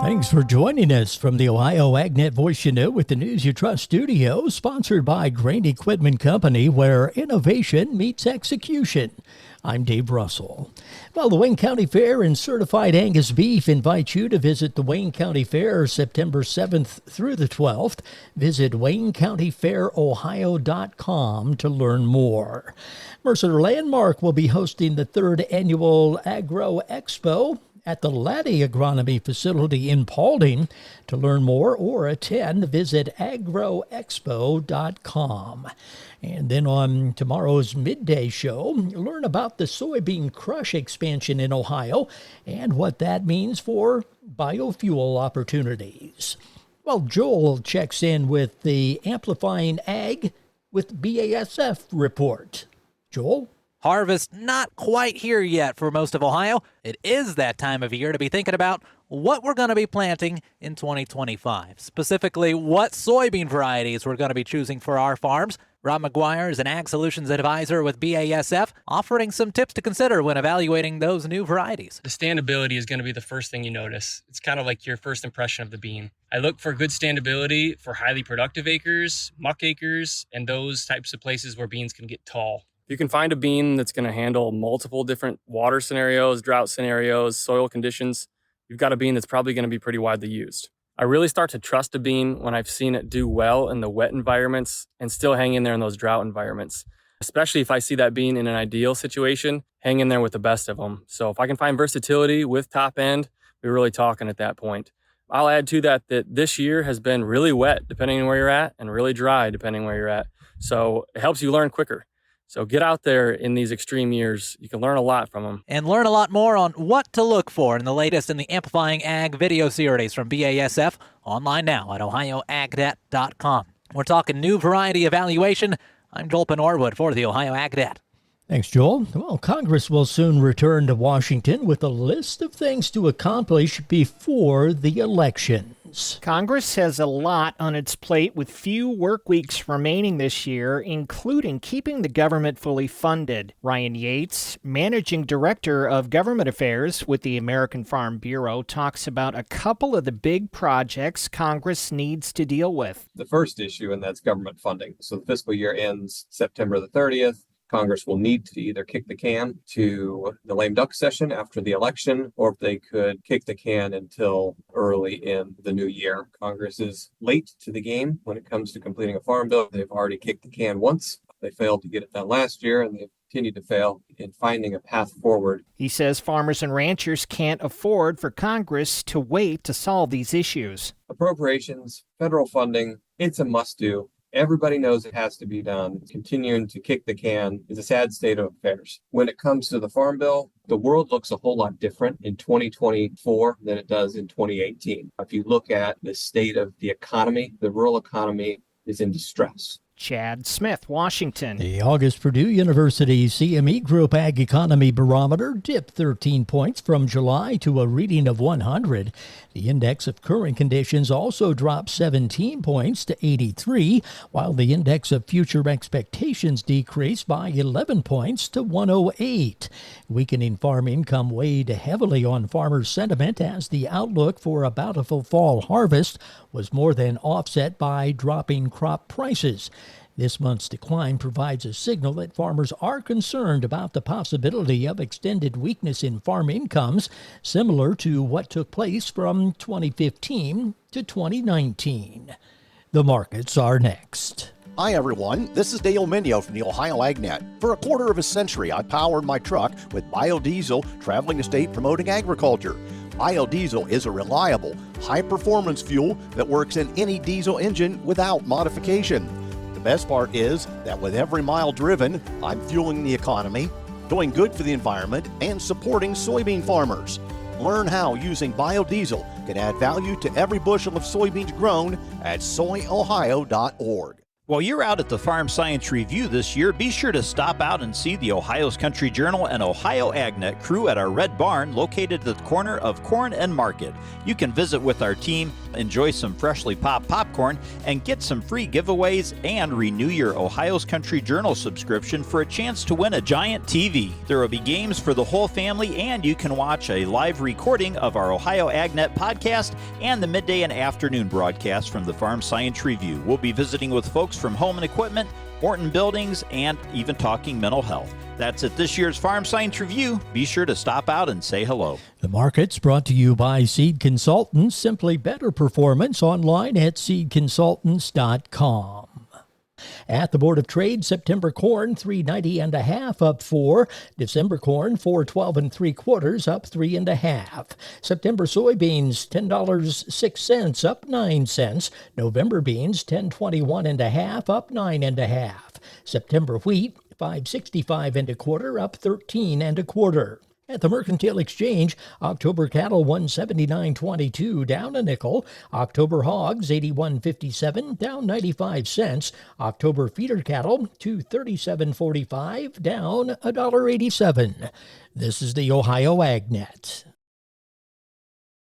Thanks for joining us from the Ohio AgNet Voice You Know with the News You Trust studio, sponsored by Grain Equipment Company, where innovation meets execution. I'm Dave Russell. Well, the Wayne County Fair and Certified Angus Beef invite you to visit the Wayne County Fair September 7th through the 12th. Visit WayneCountyFairOhio.com to learn more. Mercer Landmark will be hosting the 3rd Annual Agro Expo at the Laddie Agronomy Facility in Paulding. To learn more or attend, visit agroexpo.com. And then on tomorrow's midday show, learn about the soybean crush expansion in Ohio and what that means for biofuel opportunities. Well, Joel checks in with the Amplifying Ag with BASF report. Joel? Harvest not quite here yet for most of Ohio. It is that time of year to be thinking about what we're going to be planting in 2025. Specifically, what soybean varieties we're going to be choosing for our farms. Rob McGuire is an Ag Solutions Advisor with BASF, offering some tips to consider when evaluating those new varieties. The standability is going to be the first thing you notice. It's kind of like your first impression of the bean. I look for good standability for highly productive acres, muck acres, and those types of places where beans can get tall. You can find a bean that's going to handle multiple different water scenarios, drought scenarios, soil conditions. You've got a bean that's probably going to be pretty widely used. I really start to trust a bean when I've seen it do well in the wet environments and still hang in there in those drought environments. Especially if I see that bean in an ideal situation, hang in there with the best of them. So if I can find versatility with top end, we're really talking at that point. I'll add to that this year has been really wet depending on where you're at and really dry depending on where you're at. So it helps you learn quicker. So get out there in these extreme years. You can learn a lot from them. And learn a lot more on what to look for in the latest in the Amplifying Ag video series from BASF, online now at ohioagnet.com. We're talking new variety evaluation. I'm Joel Norwood for the Ohio AgNet. Thanks, Joel. Well, Congress will soon return to Washington with a list of things to accomplish before the elections. Congress has a lot on its plate with few work weeks remaining this year, including keeping the government fully funded. Ryan Yates, Managing Director of Government Affairs with the American Farm Bureau, talks about a couple of the big projects Congress needs to deal with. The first issue, and that's government funding. So the fiscal year ends September the 30th. Congress will need to either kick the can to the lame duck session after the election, or if they could kick the can until early in the new year. Congress is late to the game when it comes to completing a farm bill. They've already kicked the can once. They failed to get it done last year, and they've continued to fail in finding a path forward. He says farmers and ranchers can't afford for Congress to wait to solve these issues. Appropriations, federal funding, it's a must-do. Everybody knows it has to be done. Continuing to kick the can is a sad state of affairs. When it comes to the Farm Bill, the world looks a whole lot different in 2024 than it does in 2018. If you look at the state of the economy, the rural economy is in distress. Chad Smith, Washington. The August Purdue University CME Group Ag Economy Barometer dipped 13 points from July to a reading of 100. The index of current conditions also dropped 17 points to 83, while the index of future expectations decreased by 11 points to 108. Weakening farm income weighed heavily on farmers' sentiment as the outlook for a bountiful fall harvest was more than offset by dropping crop prices. This month's decline provides a signal that farmers are concerned about the possibility of extended weakness in farm incomes, similar to what took place from 2015 to 2019. The markets are next. Hi everyone, this is Dale Minio from the Ohio AgNet. For a quarter of a century, I powered my truck with biodiesel, traveling the state promoting agriculture. Biodiesel is a reliable, high-performance fuel that works in any diesel engine without modification. The best part is that with every mile driven, I'm fueling the economy, doing good for the environment, and supporting soybean farmers. Learn how using biodiesel can add value to every bushel of soybeans grown at soyohio.org. While you're out at the Farm Science Review this year, be sure to stop out and see the Ohio's Country Journal and Ohio AgNet crew at our Red Barn located at the corner of Corn and Market. You can visit with our team enjoy some freshly popped popcorn, and get some free giveaways and renew your Ohio's Country Journal subscription for a chance to win a giant TV. There will be games for the whole family, and you can watch a live recording of our Ohio AgNet podcast and the midday and afternoon broadcast from the Farm Science Review. We'll be visiting with folks from Home and Equipment, Morton Buildings, and even talking mental health. That's at this year's Farm Science Review. Be sure to stop out and say hello. The market's brought to you by Seed Consultants. Simply better performance online at seedconsultants.com. At the Board of Trade, September corn $3.90 up 4. December corn $4.12 3/4 up 3.5. September soybeans $10.06 up 9 cents. November beans $10.21 up 9.5. September wheat $5.65 1/4 up 13 1/4. At the Mercantile Exchange, October cattle $179.22 down a nickel. October hogs $81.57 down 95 cents. October feeder cattle $237.45 down $1.87. This is the Ohio AgNet.